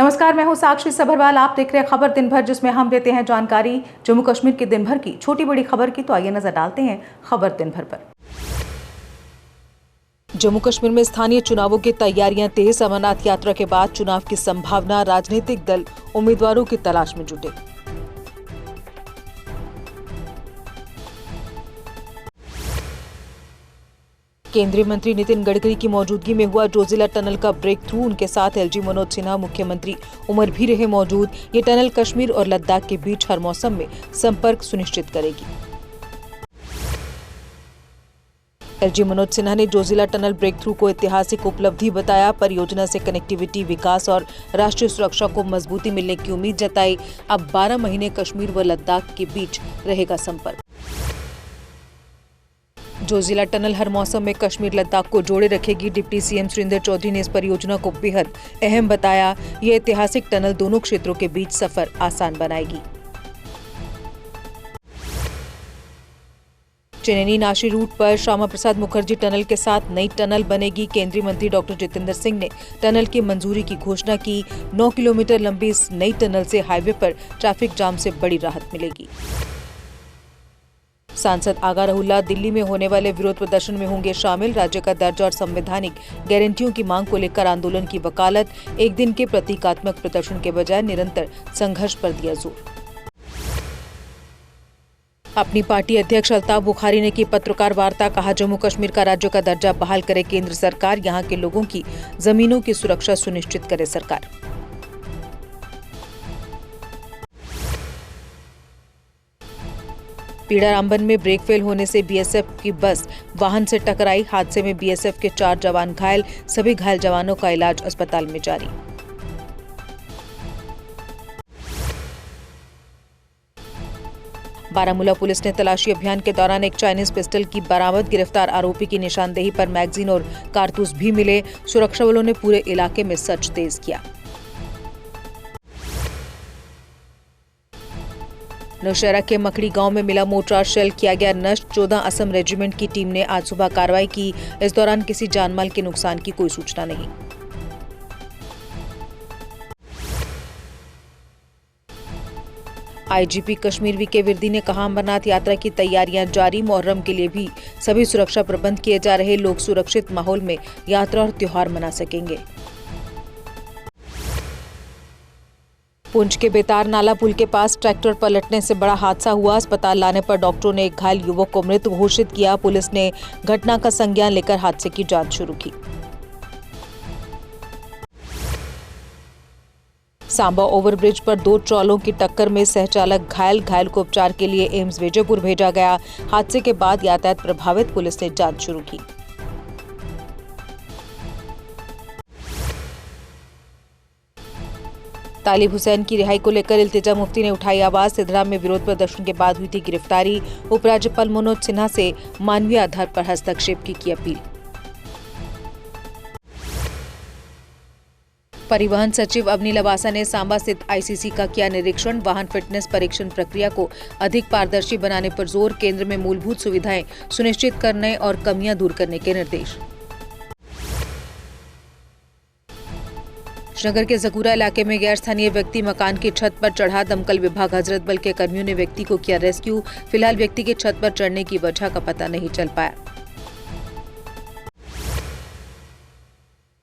नमस्कार, मैं हूं साक्षी सभरवाल। आप देख रहे हैं खबर दिन भर, जिसमें हम देते हैं जानकारी जम्मू कश्मीर के दिन भर की छोटी बड़ी खबर की। तो आइए नजर डालते हैं खबर दिन भर पर। जम्मू कश्मीर में स्थानीय चुनावों की तैयारियां तेज। अमरनाथ यात्रा के बाद चुनाव की संभावना, राजनीतिक दल उम्मीदवारों की तलाश में जुटे। केंद्रीय मंत्री नितिन गडकरी की मौजूदगी में हुआ जोजिला टनल का ब्रेक थ्रू। उनके साथ एलजी मनोज सिन्हा, मुख्यमंत्री उमर भी रहे मौजूद। ये टनल कश्मीर और लद्दाख के बीच हर मौसम में संपर्क सुनिश्चित करेगी। एलजी मनोज सिन्हा ने जोजिला टनल ब्रेक थ्रू को ऐतिहासिक उपलब्धि बताया। परियोजना से कनेक्टिविटी, विकास और राष्ट्रीय सुरक्षा को मजबूती मिलने की उम्मीद जताई। अब 12 महीने कश्मीर व लद्दाख के बीच रहेगा संपर्क। जोजिला टनल हर मौसम में कश्मीर लद्दाख को जोड़े रखेगी। डिप्टी सीएम सुरेंद्र चौधरी ने इस परियोजना को बेहद अहम बताया। यह ऐतिहासिक टनल दोनों क्षेत्रों के बीच सफर आसान बनाएगी। चेन्नई नाशी रूट पर श्यामा प्रसाद मुखर्जी टनल के साथ नई टनल बनेगी। केंद्रीय मंत्री डॉक्टर जितेंद्र सिंह ने टनल की मंजूरी की घोषणा की। 9 किलोमीटर लंबी इस नई टनल से हाईवे पर ट्रैफिक जाम से बड़ी राहत मिलेगी। सांसद आगा रहुल्ला दिल्ली में होने वाले विरोध प्रदर्शन में होंगे शामिल। राज्य का दर्जा और संवैधानिक गारंटियों की मांग को लेकर आंदोलन की वकालत। एक दिन के प्रतीकात्मक प्रदर्शन के बजाय निरंतर संघर्ष पर दिया जोर। अपनी पार्टी अध्यक्ष अल्ताफ बुखारी ने की पत्रकार वार्ता। कहा, जम्मू कश्मीर का राज्य का दर्जा बहाल करे केंद्र सरकार। यहां के लोगों की जमीनों की सुरक्षा सुनिश्चित करे सरकार। पीड़ा रामबन में ब्रेक फेल होने से बीएसएफ की बस वाहन से टकराई। हादसे में बीएसएफ के 4 जवान घायल। सभी घायल जवानों का इलाज अस्पताल में जारी। बारामूला पुलिस ने तलाशी अभियान के दौरान एक चाइनीज पिस्टल की बरामद। गिरफ्तार आरोपी की निशानदेही पर मैगजीन और कारतूस भी मिले। सुरक्षा बलों ने पूरे इलाके में सर्च तेज किया। नौशहरा के मकड़ी गांव में मिला मोर्टार शेल, किया गया नष्ट। 14 असम रेजिमेंट की टीम ने आज सुबह कार्रवाई की। इस दौरान किसी जानमाल के नुकसान की कोई सूचना नहीं। आईजीपी कश्मीर वीके विर्दी ने कहा, अमरनाथ यात्रा की तैयारियां जारी। मुहर्रम के लिए भी सभी सुरक्षा प्रबंध किए जा रहे। लोग सुरक्षित माहौल में यात्रा और त्योहार मना सकेंगे। पुंछ के बेतार नाला पुल के पास ट्रैक्टर पलटने से बड़ा हादसा हुआ। अस्पताल लाने पर डॉक्टरों ने एक घायल युवक को मृत घोषित किया। पुलिस ने घटना का संज्ञान लेकर हादसे की जांच शुरू की। सांबा ओवरब्रिज पर 2 ट्रॉलों की टक्कर में सहचालक घायल। घायल को उपचार के लिए एम्स विजयपुर भेजा गया। हादसे के बाद यातायात प्रभावित, पुलिस ने जांच शुरू की। तालिब हुसैन की रिहाई को लेकर इल्तिजा मुफ्ती ने उठाई आवाज। सिद्धरा में विरोध प्रदर्शन के बाद हुई थी गिरफ्तारी। उपराज्यपाल मनोज सिन्हा से मानवीय आधार पर हस्तक्षेप की अपील। परिवहन सचिव अवनी लवासा ने सांबा स्थित आईसीसी का किया निरीक्षण। वाहन फिटनेस परीक्षण प्रक्रिया को अधिक पारदर्शी बनाने पर जोर। केंद्र में मूलभूत सुविधाएं सुनिश्चित करने और कमियां दूर करने के निर्देश। श्रीनगर के जकूरा इलाके में गैर स्थानीय व्यक्ति मकान की छत पर चढ़ा। दमकल विभाग हजरत बल के कर्मियों ने व्यक्ति को किया रेस्क्यू। फिलहाल व्यक्ति की छत पर चढ़ने की वजह का पता नहीं चल पाया।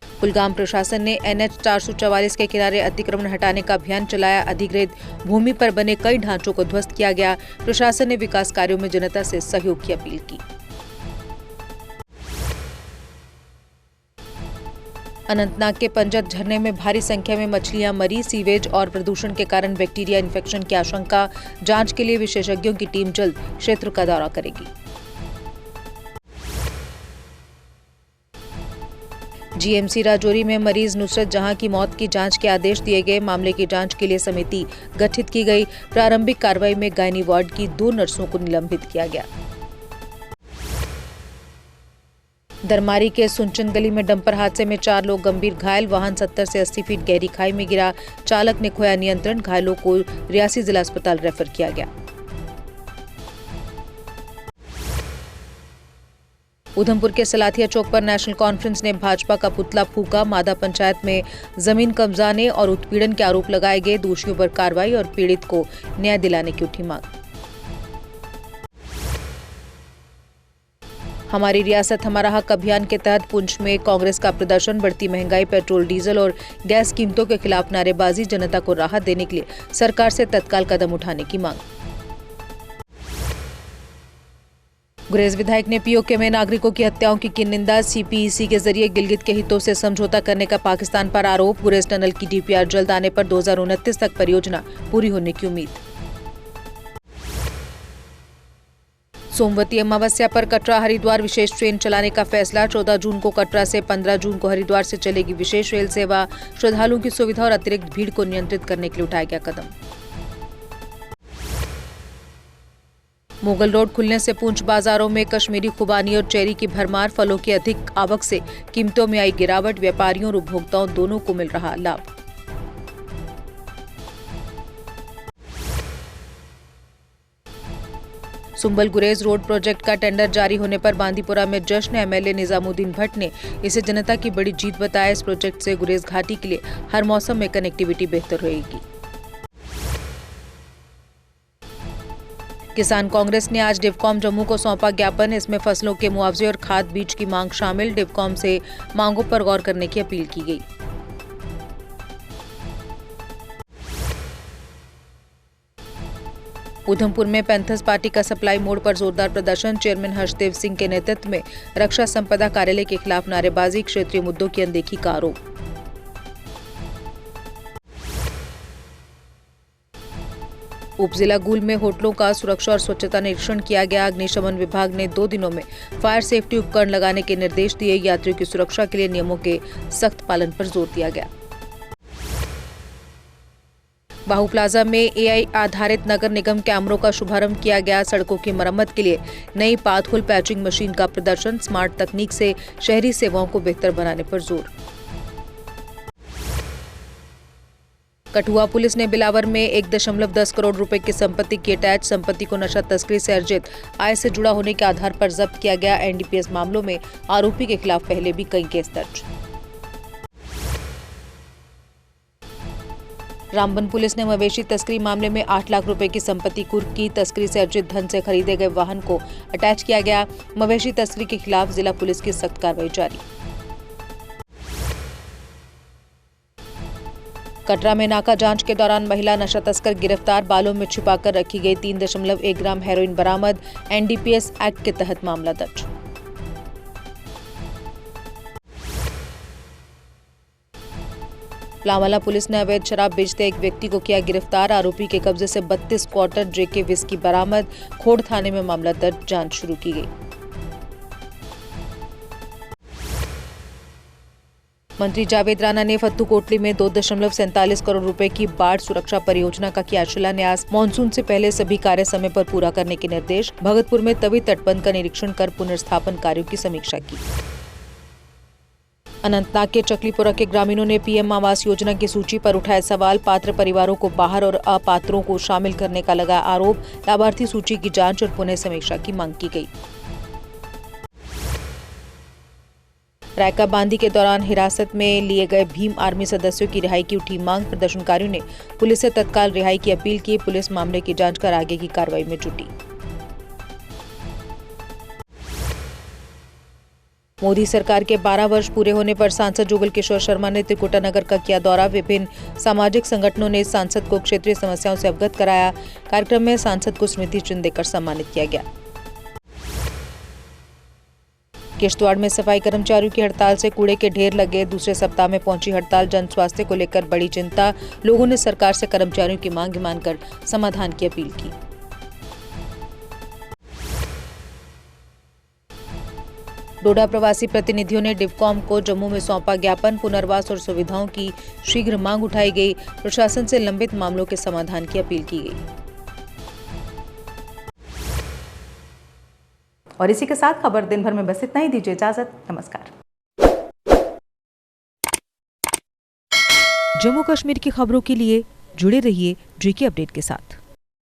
कुलगाम प्रशासन ने NH 444 के किनारे अतिक्रमण हटाने का अभियान चलाया। अधिग्रहित भूमि पर बने कई ढांचों को ध्वस्त किया गया। प्रशासन ने विकास कार्यों में जनता से सहयोग की अपील की। अनंतनाग के पंजत झरने में भारी संख्या में मछलियां मरी। सीवेज और प्रदूषण के कारण बैक्टीरिया इन्फेक्शन की आशंका। जांच के लिए विशेषज्ञों की टीम जल्द क्षेत्र का दौरा करेगी। जीएमसी राजौरी में मरीज नुसरत जहां की मौत की जांच के आदेश दिए गए। मामले की जांच के लिए समिति गठित की गई। प्रारंभिक कार्रवाई में गायनी वार्ड की 2 नर्सों को निलंबित किया गया। दरमारी के सुनचन गली में डंपर हादसे में 4 लोग गंभीर घायल। वाहन 70 से 80 फीट गहरी खाई में गिरा। चालक ने खोया नियंत्रण। घायलों को रियासी जिला अस्पताल रेफर किया गया। उधमपुर के सलाथिया चौक पर नेशनल कॉन्फ्रेंस ने भाजपा का पुतला फूंका। मादा पंचायत में जमीन कब्जाने और उत्पीड़न के आरोप लगाए गए, दोषियों पर कार्रवाई और पीड़ित को न्याय दिलाने की उठी मांग। हमारी रियासत हमारा हक अभियान के तहत पुंछ में कांग्रेस का प्रदर्शन। बढ़ती महंगाई, पेट्रोल डीजल और गैस कीमतों के खिलाफ नारेबाजी। जनता को राहत देने के लिए सरकार से तत्काल कदम उठाने की मांग। गुरेज विधायक ने पीओके में नागरिकों की हत्याओं की निंदा। सीपीईसी के जरिए गिलगित के हितों से समझौता करने का पाकिस्तान पर आरोप। गुरेज टनल की डीपीआर जल्द आने पर 2029 तक परियोजना पूरी होने की उम्मीद। सोमवती अमावस्या पर कटरा हरिद्वार विशेष ट्रेन चलाने का फैसला। 14 जून को कटरा से 15 जून को हरिद्वार से चलेगी विशेष रेल सेवा। श्रद्धालुओं की सुविधा और अतिरिक्त भीड़ को नियंत्रित करने के लिए उठाया गया कदम। मुगल रोड खुलने से पुंछ बाजारों में कश्मीरी खुबानी और चेरी की भरमार। फलों की अधिक आवक से कीमतों में आई गिरावट। व्यापारियों और उपभोक्ताओं दोनों को मिल रहा लाभ। सुंबल गुरेज रोड प्रोजेक्ट का टेंडर जारी होने पर बांदीपुरा में जश्न। एमएलए निजामुद्दीन भट्ट ने इसे जनता की बड़ी जीत बताया। इस प्रोजेक्ट से गुरेज घाटी के लिए हर मौसम में कनेक्टिविटी बेहतर रहेगी। किसान कांग्रेस ने आज डिवकॉम जम्मू को सौंपा ज्ञापन। इसमें फसलों के मुआवजे और खाद बीज की मांग शामिल। डिवकॉम से मांगों पर गौर करने की अपील की गई। उधमपुर में पैंथर्स पार्टी का सप्लाई मोड़ पर जोरदार प्रदर्शन। चेयरमैन हर्षदेव सिंह के नेतृत्व में रक्षा संपदा कार्यालय के खिलाफ नारेबाजी। क्षेत्रीय मुद्दों की अनदेखी का आरोप। उपजिला गुल में होटलों का सुरक्षा और स्वच्छता निरीक्षण किया गया। अग्निशमन विभाग ने 2 दिनों में फायर सेफ्टी उपकरण लगाने के निर्देश दिए। यात्रियों की सुरक्षा के लिए नियमों के सख्त पालन पर जोर दिया गया। बाहू प्लाजा में एआई आधारित नगर निगम कैमरों का शुभारंभ किया गया। सड़कों की मरम्मत के लिए नई पाथहोल पैचिंग मशीन का प्रदर्शन। स्मार्ट तकनीक से शहरी सेवाओं को बेहतर बनाने पर जोर। कठुआ पुलिस ने बिलावर में 1.10 करोड़ रुपए की संपत्ति की अटैच। संपत्ति को नशा तस्करी से अर्जित आय से जुड़ा होने के आधार पर जब्त किया गया। एनडीपीएस मामलों में आरोपी के खिलाफ पहले भी कई केस दर्ज। रामबन पुलिस ने मवेशी तस्करी मामले में 8 लाख रुपए की संपत्ति कुर्क की। तस्करी से अर्जित धन से खरीदे गए वाहन को अटैच किया गया। मवेशी तस्करी के खिलाफ जिला पुलिस की सख्त कार्रवाई जारी। कटरा में नाका जांच के दौरान महिला नशा तस्कर गिरफ्तार। बालों में छिपाकर रखी गई 3.1 ग्राम हेरोइन बरामद। एनडीपीएस एक्ट के तहत मामला दर्ज। लावाला पुलिस ने अवैध शराब बेचते एक व्यक्ति को किया गिरफ्तार। आरोपी के कब्जे से 32 क्वार्टर जेके विस्की बरामद। खोड़ थाने में मामला दर्ज, जांच शुरू की गई। मंत्री जावेद राणा ने फत्तू कोटली में 2.47 करोड़ रुपए की बाढ़ सुरक्षा परियोजना का किया शिलान्यास। मानसून से पहले सभी कार्य समय पर पूरा करने के निर्देश। भगतपुर में तवी तटबंध का निरीक्षण कर पुनर्स्थापन कार्यों की समीक्षा की। अनंतनाग के चकलीपुरा के ग्रामीणों ने पीएम आवास योजना की सूची पर उठाए सवाल। पात्र परिवारों को बाहर और अपात्रों को शामिल करने का लगा आरोप। लाभार्थी सूची की जांच और पुनः समीक्षा की मांग की गई। रायका बांदी के दौरान हिरासत में लिए गए भीम आर्मी सदस्यों की रिहाई की उठी मांग। प्रदर्शनकारियों ने पुलिस से तत्काल रिहाई की अपील की। पुलिस मामले की जांच कर आगे की कार्रवाई में जुटी। मोदी सरकार के 12 वर्ष पूरे होने पर सांसद जुगल किशोर शर्मा ने त्रिकुटा नगर का किया दौरा। विभिन्न सामाजिक संगठनों ने सांसद को क्षेत्रीय समस्याओं से अवगत कराया। कार्यक्रम में सांसद को स्मृति चिन्ह देकर सम्मानित किया गया। किश्तवाड़ में सफाई कर्मचारियों की हड़ताल से कूड़े के ढेर लगे। दूसरे सप्ताह में पहुंची हड़ताल। जन स्वास्थ्य को लेकर बड़ी चिंता। लोगों ने सरकार से कर्मचारियों की मांग मानकर समाधान की अपील की। डोडा प्रवासी प्रतिनिधियों ने डिवकॉम को जम्मू में सौंपा ज्ञापन। पुनर्वास और सुविधाओं की शीघ्र मांग उठाई गई। प्रशासन से लंबित मामलों के समाधान की अपील की गई। और इसी के साथ खबर दिन भर में बस इतना ही। दीजिए इजाजत, नमस्कार। जम्मू कश्मीर की खबरों के लिए जुड़े रहिए जेके अपडेट के साथ।